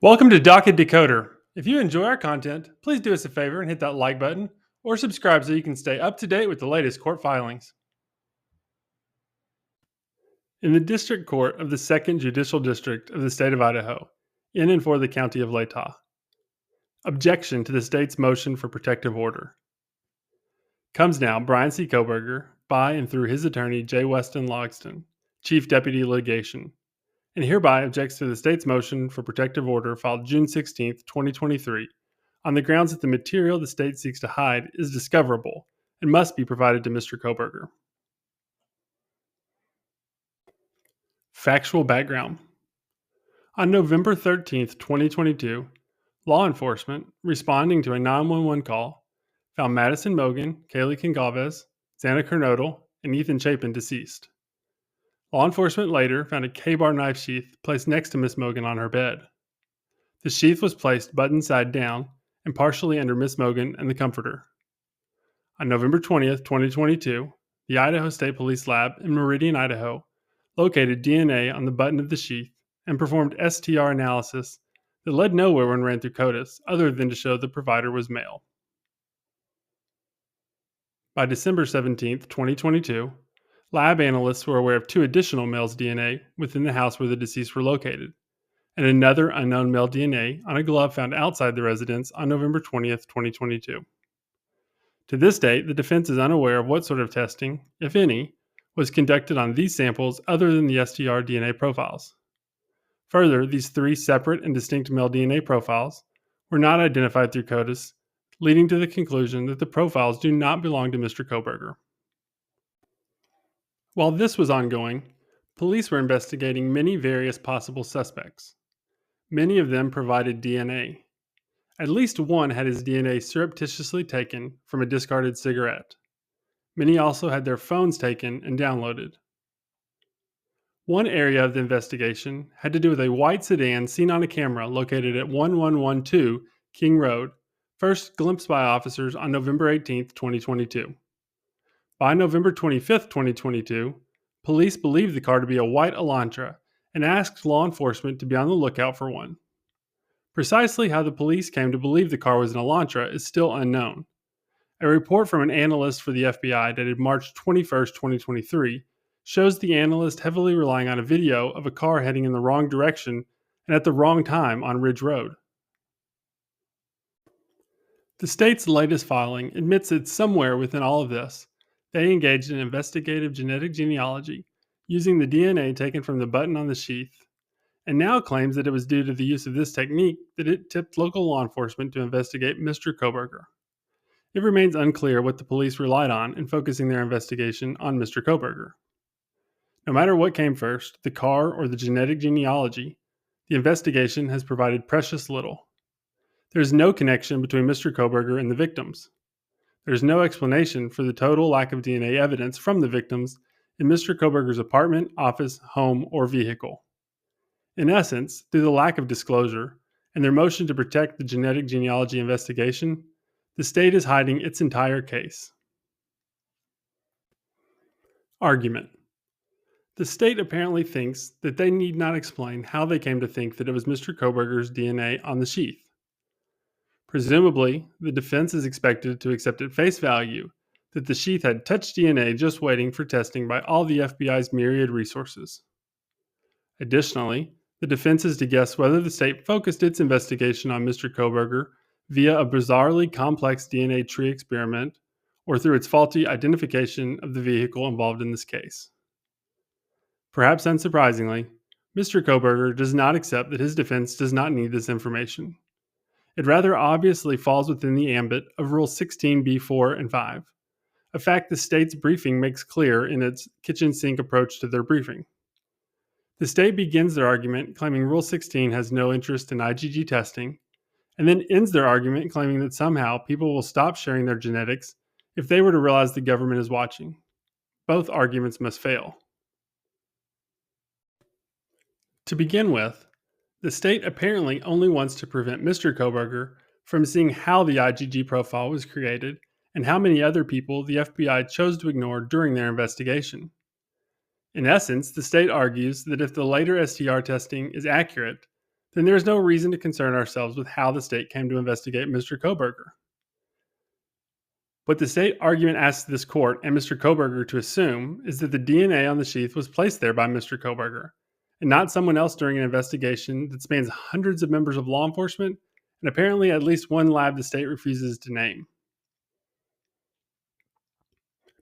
Welcome to Docket Decoder. If you enjoy our content, please do us a favor and hit that like button or subscribe so you can stay up to date with the latest court filings. In the District Court of the 2nd Judicial District of the State of Idaho, in and for the County of Latah. Objection to the state's motion for protective order. Comes now Bryan C. Kohberger by and through his attorney Jay Weston Logsdon, Chief Deputy Litigation, and hereby objects to the state's motion for protective order filed June 16, 2023, on the grounds that the material the state seeks to hide is discoverable and must be provided to Mr. Kohberger. Factual background. On November 13, 2022, law enforcement, responding to a 911 call, found Madison Mogen, Kaylee Goncalves, Xana Kernodle, and Ethan Chapin deceased. Law enforcement later found a K-bar knife sheath placed next to Miss Mogen on her bed. The sheath was placed button side down and partially under Miss Mogen and the comforter. On November 20th, 2022, the Idaho State Police Lab in Meridian, Idaho, located DNA on the button of the sheath and performed STR analysis that led nowhere when ran through CODIS other than to show the provider was male. By December 17th, 2022, lab analysts were aware of 2 additional males' DNA within the house where the deceased were located, and another unknown male DNA on a glove found outside the residence on November 20th, 2022. To this date, the defense is unaware of what sort of testing, if any, was conducted on these samples other than the STR DNA profiles. Further, these 3 separate and distinct male DNA profiles were not identified through CODIS, leading to the conclusion that the profiles do not belong to Mr. Kohberger. While this was ongoing, police were investigating many various possible suspects. Many of them provided DNA. At least one had his DNA surreptitiously taken from a discarded cigarette. Many also had their phones taken and downloaded. One area of the investigation had to do with a white sedan seen on a camera located at 1112 King Road, first glimpsed by officers on November 18, 2022. By November 25, 2022, police believed the car to be a white Elantra and asked law enforcement to be on the lookout for one. Precisely how the police came to believe the car was an Elantra is still unknown. A report from an analyst for the FBI dated March 21, 2023, shows the analyst heavily relying on a video of a car heading in the wrong direction and at the wrong time on Ridge Road. The state's latest filing admits that somewhere within all of this, they engaged in investigative genetic genealogy using the DNA taken from the button on the sheath, and now claims that it was due to the use of this technique that it tipped local law enforcement to investigate Mr. Kohberger. It remains unclear what the police relied on in focusing their investigation on Mr. Kohberger. No matter what came first, the car or the genetic genealogy, the investigation has provided precious little. There is no connection between Mr. Kohberger and the victims. There is no explanation for the total lack of DNA evidence from the victims in Mr. Kohberger's apartment, office, home, or vehicle. In essence, through the lack of disclosure and their motion to protect the genetic genealogy investigation, the state is hiding its entire case. Argument. The state apparently thinks that they need not explain how they came to think that it was Mr. Kohberger's DNA on the sheath. Presumably, the defense is expected to accept at face value that the sheath had touched DNA just waiting for testing by all the FBI's myriad resources. Additionally, the defense is to guess whether the state focused its investigation on Mr. Kohberger via a bizarrely complex DNA tree experiment or through its faulty identification of the vehicle involved in this case. Perhaps unsurprisingly, Mr. Kohberger does not accept that his defense does not need this information. It rather obviously falls within the ambit of Rule 16b-4 and 5, a fact the state's briefing makes clear in its kitchen sink approach to their briefing. The state begins their argument claiming Rule 16 has no interest in IGG testing, and then ends their argument claiming that somehow people will stop sharing their genetics if they were to realize the government is watching. Both arguments must fail. To begin with, the state apparently only wants to prevent Mr. Kohberger from seeing how the IGG profile was created and how many other people the FBI chose to ignore during their investigation. In essence, the state argues that if the later STR testing is accurate, then there is no reason to concern ourselves with how the state came to investigate Mr. Kohberger. What the state argument asks this court and Mr. Kohberger to assume is that the DNA on the sheath was placed there by Mr. Kohberger, and not someone else during an investigation that spans hundreds of members of law enforcement and apparently at least one lab the state refuses to name.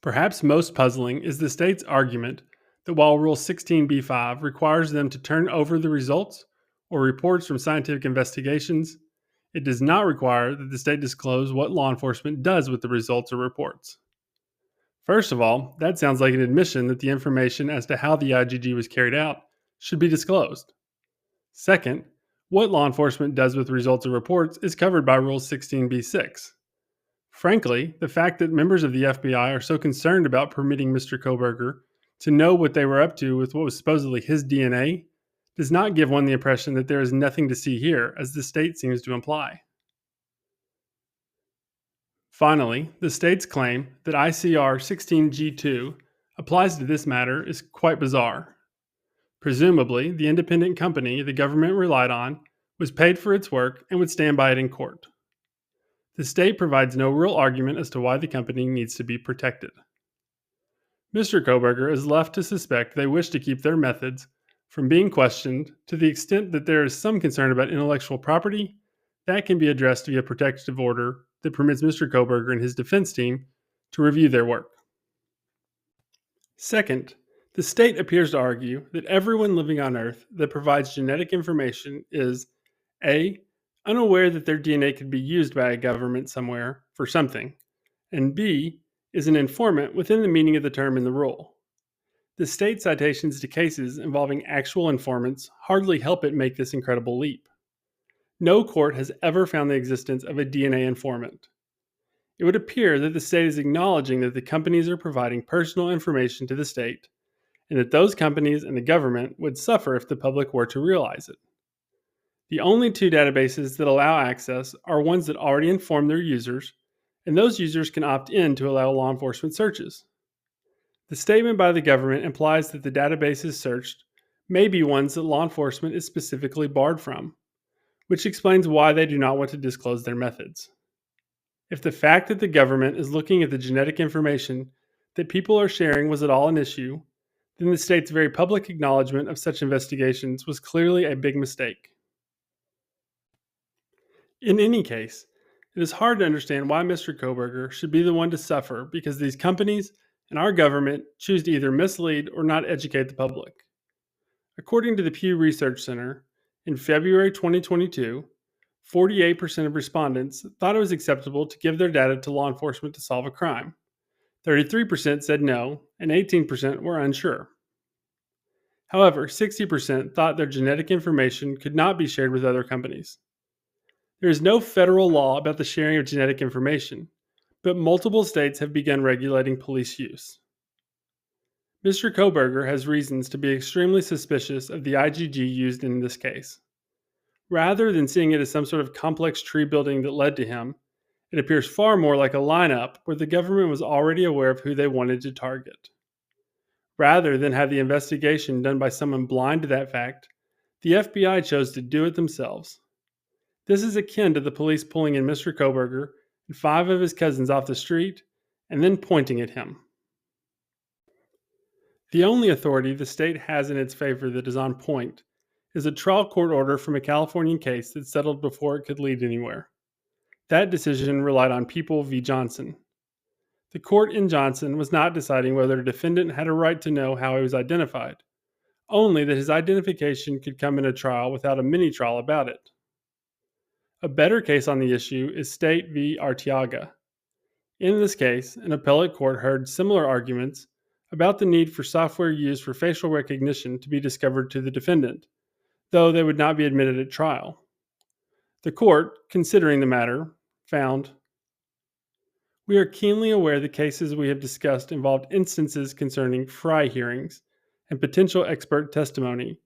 Perhaps most puzzling is the state's argument that while Rule 16b-5 requires them to turn over the results or reports from scientific investigations, it does not require that the state disclose what law enforcement does with the results or reports. First of all, that sounds like an admission that the information as to how the IGG was carried out should be disclosed. Second, what law enforcement does with results or reports is covered by Rule 16b-6. Frankly, the fact that members of the FBI are so concerned about permitting Mr. Kohberger to know what they were up to with what was supposedly his DNA does not give one the impression that there is nothing to see here, as the state seems to imply. Finally, the state's claim that ICR 16G2 applies to this matter is quite bizarre. Presumably, the independent company the government relied on was paid for its work and would stand by it in court. The state provides no real argument as to why the company needs to be protected. Mr. Kohberger is left to suspect they wish to keep their methods from being questioned to the extent that there is some concern about intellectual property that can be addressed via protective order that permits Mr. Kohberger and his defense team to review their work. Second, the state appears to argue that everyone living on Earth that provides genetic information is A, unaware that their DNA could be used by a government somewhere for something, and B, is an informant within the meaning of the term in the rule. The state citations to cases involving actual informants hardly help it make this incredible leap. No court has ever found the existence of a DNA informant. It would appear that the state is acknowledging that the companies are providing personal information to the state, and that those companies and the government would suffer if the public were to realize it. The only two databases that allow access are ones that already inform their users, and those users can opt in to allow law enforcement searches. The statement by the government implies that the databases searched may be ones that law enforcement is specifically barred from, which explains why they do not want to disclose their methods. If the fact that the government is looking at the genetic information that people are sharing was at all an issue, then the state's very public acknowledgement of such investigations was clearly a big mistake. In any case, it is hard to understand why Mr. Kohberger should be the one to suffer because these companies and our government choose to either mislead or not educate the public. According to the Pew Research Center, in February 2022, 48% of respondents thought it was acceptable to give their data to law enforcement to solve a crime. 33% said no, and 18% were unsure. However, 60% thought their genetic information could not be shared with other companies. There is no federal law about the sharing of genetic information, but multiple states have begun regulating police use. Mr. Kohberger has reasons to be extremely suspicious of the IGG used in this case. Rather than seeing it as some sort of complex tree building that led to him, it appears far more like a lineup where the government was already aware of who they wanted to target. Rather than have the investigation done by someone blind to that fact, the FBI chose to do it themselves. This is akin to the police pulling in Mr. Kohberger and 5 of his cousins off the street and then pointing at him. The only authority the state has in its favor that is on point is a trial court order from a Californian case that settled before it could lead anywhere. That decision relied on People v. Johnson. The court in Johnson was not deciding whether a defendant had a right to know how he was identified, only that his identification could come in a trial without a mini-trial about it. A better case on the issue is State v. Arteaga. In this case, an appellate court heard similar arguments about the need for software used for facial recognition to be discovered to the defendant, though they would not be admitted at trial. The court, considering the matter, found, "We are keenly aware the cases we have discussed involved instances concerning Fry hearings and potential expert testimony,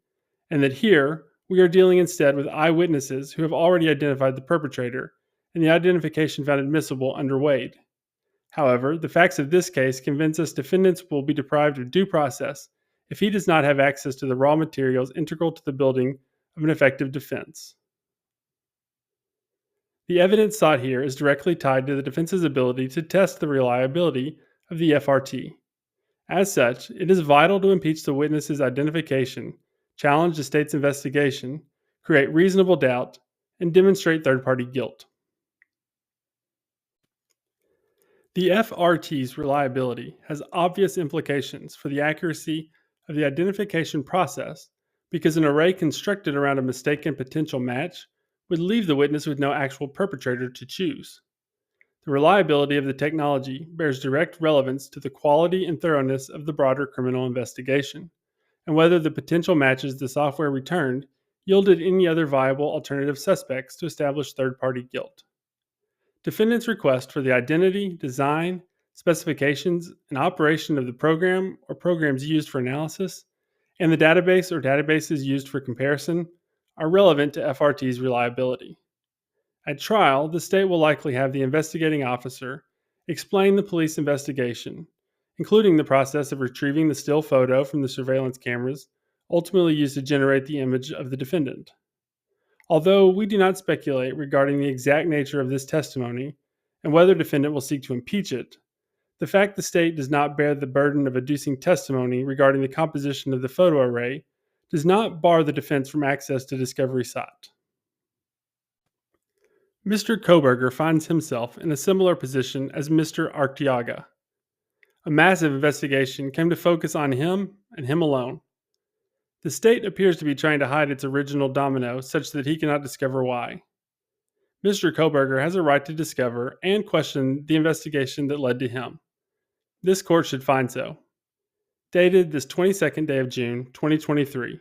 and that here we are dealing instead with eyewitnesses who have already identified the perpetrator, and the identification found admissible under Wade. However, the facts of this case convince us defendants will be deprived of due process if he does not have access to the raw materials integral to the building of an effective defense. The evidence sought here is directly tied to the defense's ability to test the reliability of the FRT. As such, it is vital to impeach the witness's identification, challenge the state's investigation, create reasonable doubt, and demonstrate third-party guilt. The FRT's reliability has obvious implications for the accuracy of the identification process because an array constructed around a mistaken potential match would leave the witness with no actual perpetrator to choose. The reliability of the technology bears direct relevance to the quality and thoroughness of the broader criminal investigation, and whether the potential matches the software returned yielded any other viable alternative suspects to establish third-party guilt. Defendants' request for the identity, design, specifications, and operation of the program or programs used for analysis, and the database or databases used for comparison are relevant to FRT's reliability. At trial, the state will likely have the investigating officer explain the police investigation, including the process of retrieving the still photo from the surveillance cameras ultimately used to generate the image of the defendant. Although we do not speculate regarding the exact nature of this testimony and whether defendant will seek to impeach it, the fact the state does not bear the burden of adducing testimony regarding the composition of the photo array does not bar the defense from access to discovery sought. Mr. Kohberger finds himself in a similar position as Mr. Arteaga. A massive investigation came to focus on him and him alone. The state appears to be trying to hide its original domino such that he cannot discover why. Mr. Kohberger has a right to discover and question the investigation that led to him. This court should find so. Dated this 22nd day of June, 2023.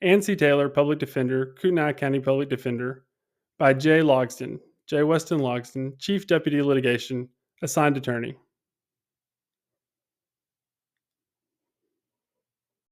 Ann C. Taylor, Public Defender, Kootenai County Public Defender, by Jay Weston Logsdon, Chief Deputy Litigation, Assigned Attorney.